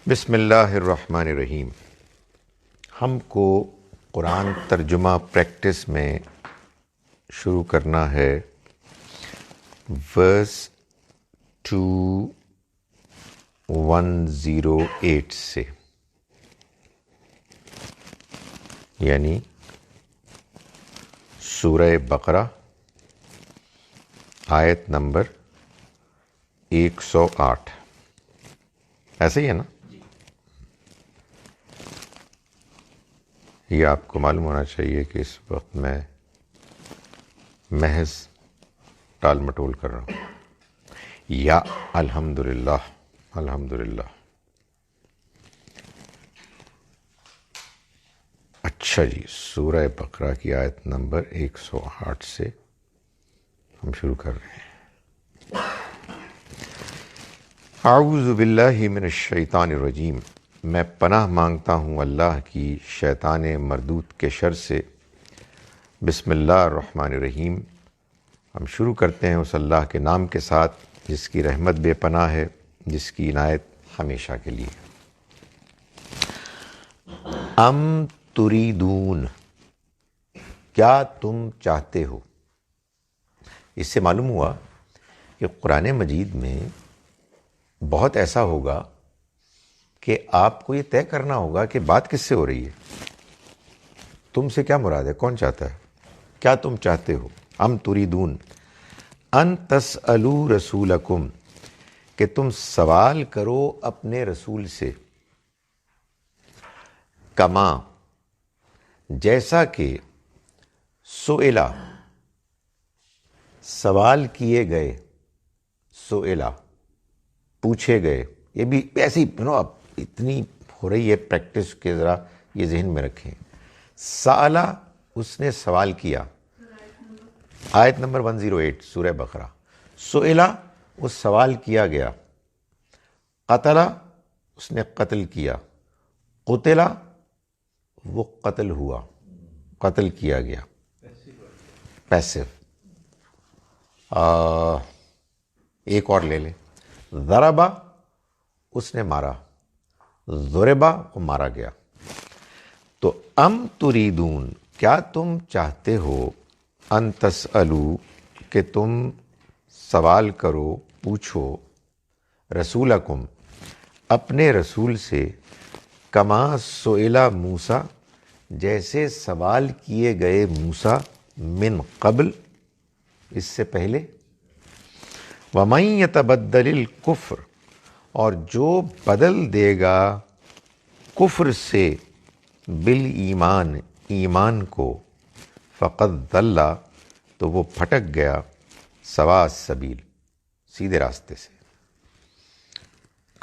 بسم اللہ الرحمن الرحیم. ہم کو قرآن ترجمہ پریکٹس میں شروع کرنا ہے ورس 2108 سے، یعنی سورہ بقرہ آیت نمبر 108. ایسے ہی ہے نا؟ یہ آپ کو معلوم ہونا چاہیے کہ اس وقت میں محض ٹال مٹول کر رہا ہوں. یا الحمدللہ الحمدللہ. اچھا جی، سورہ بقرہ کی آیت نمبر 108 سے ہم شروع کر رہے ہیں. اعوذ باللہ من الشیطان الرجیم. میں پناہ مانگتا ہوں اللہ کی شیطان مردود کے شر سے. بسم اللہ الرحمن الرحیم. ہم شروع کرتے ہیں اس اللہ کے نام کے ساتھ جس کی رحمت بے پناہ ہے، جس کی عنایت ہمیشہ کے لیے. ام تریدون، کیا تم چاہتے ہو. اس سے معلوم ہوا کہ قرآن مجید میں بہت ایسا ہوگا کہ آپ کو یہ طے کرنا ہوگا کہ بات کس سے ہو رہی ہے، تم سے کیا مراد ہے، کون چاہتا ہے، کیا تم چاہتے ہو. ام تریدون ان تسألوا رسولکم، کہ تم سوال کرو اپنے رسول سے. کما، جیسا کہ سئلا، سوال کیے گئے، سئلا پوچھے گئے. یہ بھی ایسی اب اتنی ہو رہی ہے پریکٹس کے ذرا یہ ذہن میں رکھیں. سألا، اس نے سوال کیا، آیت نمبر 108 سورہ بقرہ. سئلا، وہ سوال کیا گیا. قتلا، اس نے قتل کیا. قتلا، وہ قتل ہوا، قتل کیا گیا. پیسو. ایک اور لے لیں. ضربا، اس نے مارا. ضربا، وہ مارا گیا. تو ام تریدون، کیا تم چاہتے ہو، ان تسألوا، کہ تم سوال کرو، پوچھو، رسولکم، اپنے رسول سے. کما سئلا موسیٰ، جیسے سوال کیے گئے موسیٰ، من قبل، اس سے پہلے. وَمَن يَتَبَدَّلِ الْكُفْرَ، اور جو بدل دے گا کفر سے بالایمان، ایمان کو. فقد ضل، تو وہ پھٹک گیا. سواء السبیل، سیدھے راستے سے.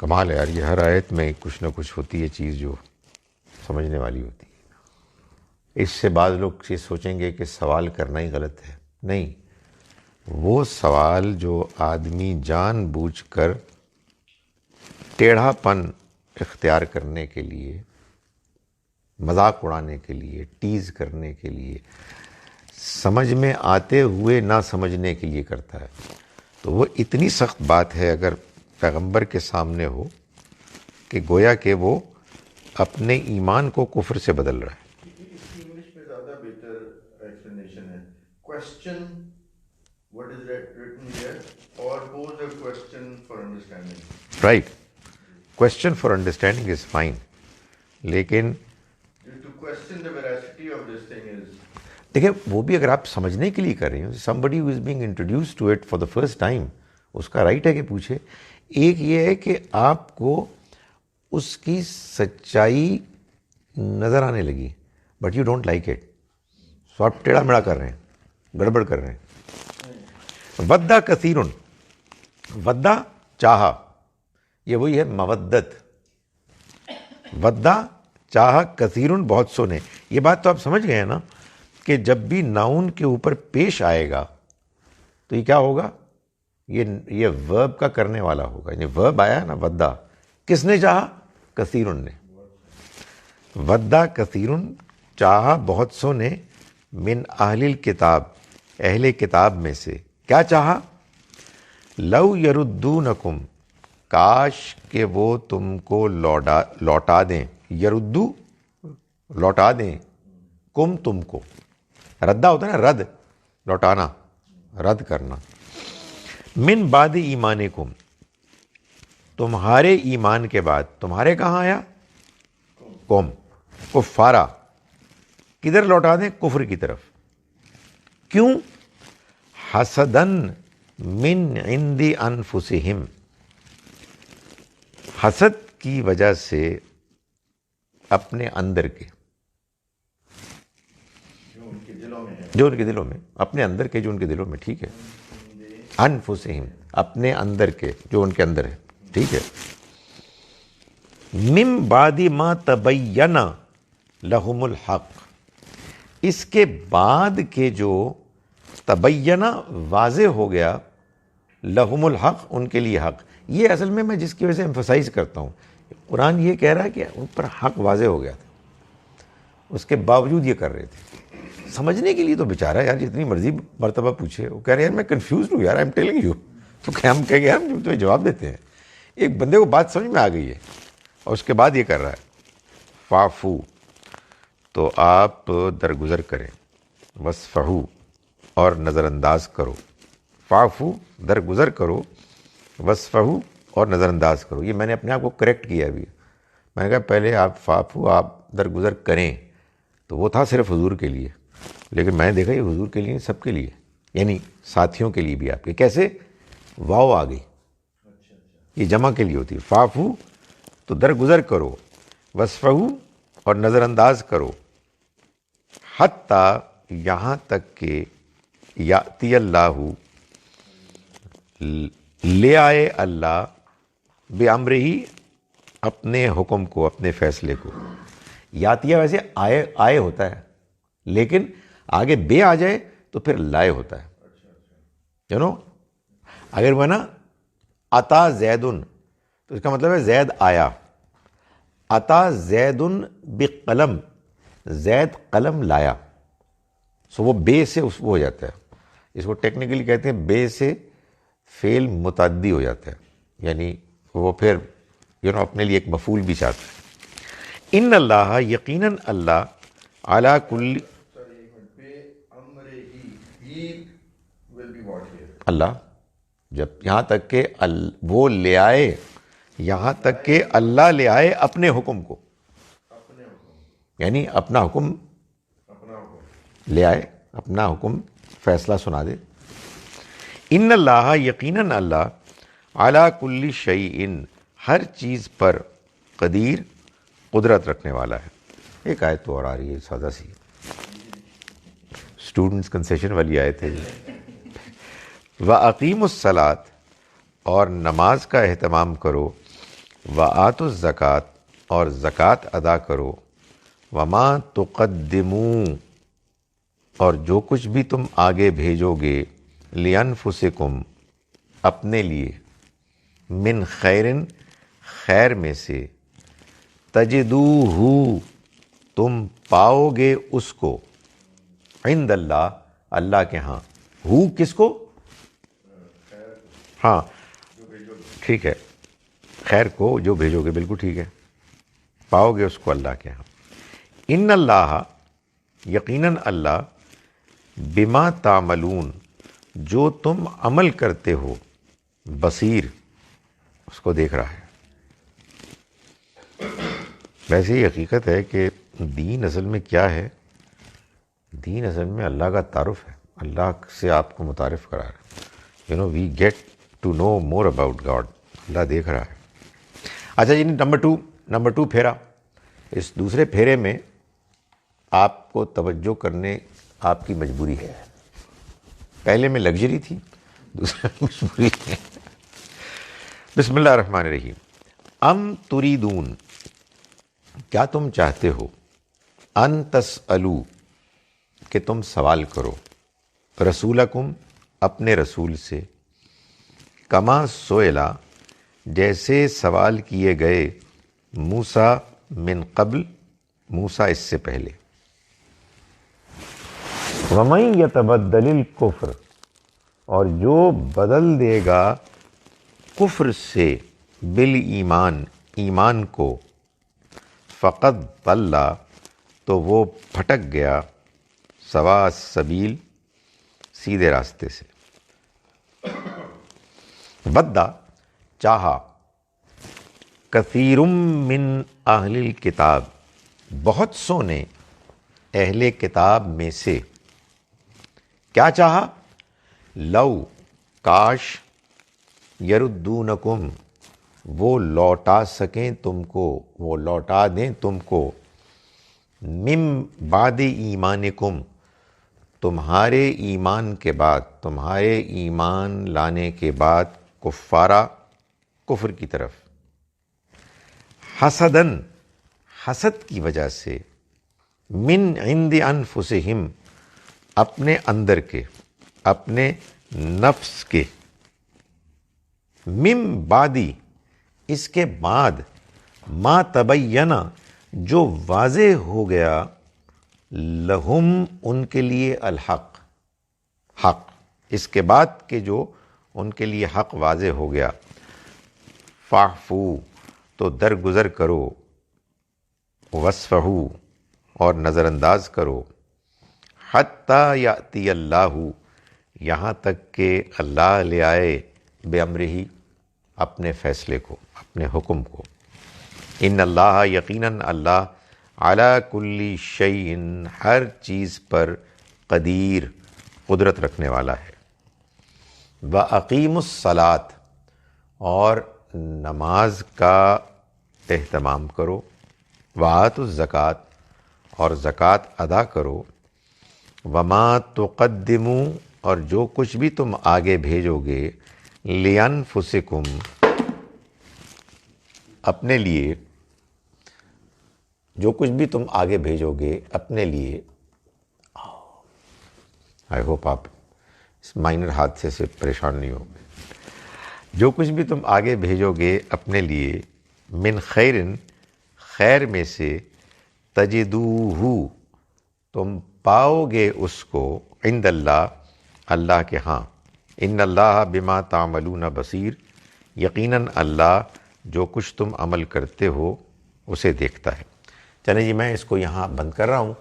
کمال ہے یار، یہ ہر آیت میں کچھ نہ کچھ ہوتی ہے چیز جو سمجھنے والی ہوتی ہے. اس سے بعض لوگ یہ سوچیں گے کہ سوال کرنا ہی غلط ہے. نہیں، وہ سوال جو آدمی جان بوجھ کر ٹیڑھا پن اختیار کرنے کے لیے، مذاق اڑانے کے لیے، ٹیز کرنے کے لیے، سمجھ میں آتے ہوئے نہ سمجھنے کے لیے کرتا ہے، تو وہ اتنی سخت بات ہے اگر پیغمبر کے سامنے ہو کہ گویا کہ وہ اپنے ایمان کو کفر سے بدل رہا ہے. انگلش میں زیادہ بہتر ایکسپلینیشن ہے. Question what is written here or pose a question for understanding. Right. Question for understanding is fine, لیکن To question the veracity of this thing is دیکھیں وہ بھی اگر آپ سمجھنے کے لیے کر رہے ہیں. somebody who is being introduced to it for the first time، اس کا رائٹ ہے کہ پوچھے. ایک یہ ہے کہ آپ کو اس کی سچائی نظر آنے لگی but you don't like it, so آپ ٹیڑھا میڑا کر رہے ہیں، گڑبڑ کر رہے ہیں. ودا کثیرن، ودا چاہا، یہ وہی ہے مودت. ودا چاہا کثیرن، بہت سو نے. یہ بات تو آپ سمجھ گئے ہیں نا کہ جب بھی ناؤن کے اوپر پیش آئے گا تو یہ کیا ہوگا، یہ ورب کا کرنے والا ہوگا. یعنی ورب آیا نا ودا، کس نے چاہا، کثیرن نے. ودا کثیرن، چاہا بہت سو نے. من اہل الکتاب، اہل کتاب میں سے. کیا چاہا، لو یردونکم، کاش کہ وہ تم کو لوٹا دیں، یردو لوٹا دیں، کم تم کو، ردہ ہوتا ہے نا، رد لوٹانا، رد کرنا، من بعد ایمانکم، تمہارے ایمان کے بعد، تمہارے کہاں آیا؟ قوم، کفارا، کدھر لوٹا دیں؟ کفر کی طرف. کیوں؟ حسدن من عند انفسہم، حسد کی وجہ سے اپنے اندر کے، جو ان کے دلوں میں ہے، جو ان کے دلوں میں، اپنے اندر کے جو ان کے دلوں میں، ٹھیک ہے، انفسہم، اپنے اندر کے جو ان کے اندر ہے، ٹھیک ہے. من بعد ما تبین لہم الحق، اس کے بعد کے جو تبینہ واضح ہو گیا، لہم الحق، ان کے لیے حق. یہ اصل میں جس کی وجہ سے ایمفسائز کرتا ہوں، قرآن یہ کہہ رہا ہے کہ ان پر حق واضح ہو گیا تھا، اس کے باوجود یہ کر رہے تھے. سمجھنے کے لیے تو بیچارہ یار جتنی مرضی مرتبہ پوچھے، وہ کہہ رہے ہیں یار میں کنفیوز ہوں یار، آئی ایم ٹیلنگ یو. تو ہم کہیں گے یار ہم تمہیں جواب دیتے ہیں. ایک بندے کو بات سمجھ میں آ گئی ہے اور اس کے بعد یہ کر رہا ہے. فافو، تو آپ درگزر کریں، وصفحو، اور نظر انداز کرو. فافو، درگزر کرو، وصفحو، اور نظر انداز کرو. یہ میں نے اپنے آپ کو کریکٹ کیا ابھی، میں نے کہا پہلے آپ فافو، آپ درگزر کریں، تو وہ تھا صرف حضور کے لیے، لیکن میں نے دیکھا یہ حضور کے لیے، سب کے لیے، یعنی ساتھیوں کے لیے بھی آپ کے. کیسے؟ واو آ گئی، یہ جمع کے لیے ہوتی ہے. فافو، تو درگزر کرو، وصفحو، اور نظر انداز کرو، حتیٰ، یہاں تک کہ یاتی اللہ، لے آئے اللہ، بے امرہ، اپنے حکم کو، اپنے فیصلے کو. یاتیہ ویسے آئے ہوتا ہے، لیکن آگے بے آ جائے تو پھر لائے ہوتا ہے. یو نو، اگر وہ نا عطا زیدن، تو اس کا مطلب ہے زید آیا. عطا زیدن بقلم، زید قلم لایا. سو وہ بے سے وہ ہو جاتا ہے، اس کو ٹیکنیکلی کہتے ہیں بے سے فعل متعدی ہو جاتا ہے، یعنی وہ پھر اپنے لیے ایک مفعول بھی چاہتا ہے. ان اللہ، یقیناً اللہ، علی کل، اللہ، جب یہاں تک کہ وہ لے آئے، یہاں تک کہ اللہ لے آئے اپنے حکم کو، یعنی اپنا حکم لے آئے، اپنا حکم فیصلہ سنا دے. ان اللہ، یقیناً اللہ، علی کل شیء، ہر چیز پر، قدیر، قدرت رکھنے والا ہے. ایک آیت تو اور آ رہی ہے سادہ سی، اسٹوڈنٹس کنسیشن والی آیت ہے. وَأَقِیمُوا الصَّلَاةَ، اور نماز کا اہتمام کرو، وَآتُوا الزَّکَاةَ، اور زکوٰۃ ادا کرو، وَمَا تُقَدِّمُوا، اور جو کچھ بھی تم آگے بھیجو گے، لِأَنفُسِکُم، اپنے لیے، من خیرن، خیر میں سے، تجدوہ، تم پاؤ گے اس کو، عند اللہ، اللہ کے ہاں. ہو کس کو؟ ہاں ٹھیک ہے، خیر کو جو بھیجو گے، بالکل ٹھیک ہے، پاؤ گے اس کو اللہ کے ہاں. ان اللہ، یقیناً اللہ، بما تعملون، جو تم عمل کرتے ہو، بصیر، اس کو دیکھ رہا ہے. ویسے یہ حقیقت ہے کہ دین اصل میں کیا ہے؟ دین اصل میں اللہ کا تعارف ہے، اللہ سے آپ کو متعارف کرا رہا ہے. We get to know more about God. اللہ دیکھ رہا ہے. اچھا جی، نمبر ٹو پھیرا. اس دوسرے پھیرے میں آپ کو توجہ کرنے آپ کی مجبوری ہے. پہلے میں لگژری تھی، دوسرے میں مجبوری ہے. بسم اللہ الرحمن الرحیم. ام تریدون، کیا تم چاہتے ہو، ان تسألو، کہ تم سوال کرو، رسولکم، اپنے رسول سے، کما سئلا، جیسے سوال کیے گئے، موسیٰ من قبل، موسیٰ اس سے پہلے. وَمَن يَتَبَدَّلِ الْكُفْرَ، اور جو بدل دے گا کفر سے بالایمان ایمان کو، فقد ضل تو وہ پھٹک گیا، سواء السبیل سیدھے راستے سے، ودّا چاہا، کثیر من اہل الکتاب بہت سو نے اہل کتاب میں سے، کیا چاہا، لو کاش، یردونکم وہ لوٹا سکیں تم کو، وہ لوٹا دیں تم کو، من بعد ایمانکم تمہارے ایمان کے بعد، تمہارے ایمان لانے کے بعد، کفارا کفر کی طرف، حسدن حسد کی وجہ سے، من عند انفسہم اپنے اندر کے، اپنے نفس کے، من بعدی اس کے بعد، ما تبینہ جو واضح ہو گیا، لہم ان کے لیے، الحق حق، اس کے بعد کہ جو ان کے لیے حق واضح ہو گیا، فاعفو تو درگزر کرو، وصفحو اور نظر انداز کرو، حتی یاتی اللہ یہاں تک کہ اللہ لے آئے، بے امرہی اپنے فیصلے کو، اپنے حکم کو، ان اللہ یقیناً اللہ، علی کل شیء ہر چیز پر، قدیر قدرت رکھنے والا ہے، وَأَقِیمُوا الصَّلَاةَ اور نماز کا اہتمام کرو، وَآتُوا الزَّکَاةَ اور زکوٰۃ ادا کرو، وَمَا تُقَدِّمُوا اور جو کچھ بھی تم آگے بھیجو گے، لِأَنفُسِکُم اپنے لیے، جو کچھ بھی تم آگے بھیجو گے اپنے لیے، آئی ہوپ آپ اس مائنر حادثے سے پریشان نہیں ہو گے، جو کچھ بھی تم آگے بھیجو گے اپنے لیے، من خیرن خیر میں سے، تجدوہ تم پاؤ گے اس کو، عند اللہ اللہ کے ہاں، ان اللہ بما تعملون بصیر یقیناً اللہ جو کچھ تم عمل کرتے ہو اسے دیکھتا ہے۔ چلیں جی میں اس کو یہاں بند کر رہا ہوں،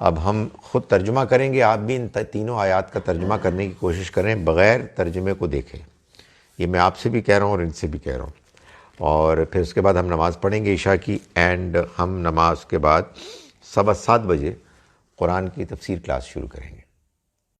اب ہم خود ترجمہ کریں گے، آپ بھی ان تینوں آیات کا ترجمہ کرنے کی کوشش کریں، بغیر ترجمے کو دیکھیں، یہ میں آپ سے بھی کہہ رہا ہوں اور ان سے بھی کہہ رہا ہوں، اور پھر اس کے بعد ہم نماز پڑھیں گے عشاء کی، اینڈ ہم نماز کے بعد 7:15 بجے قرآن کی تفسیر کلاس شروع کریں گے۔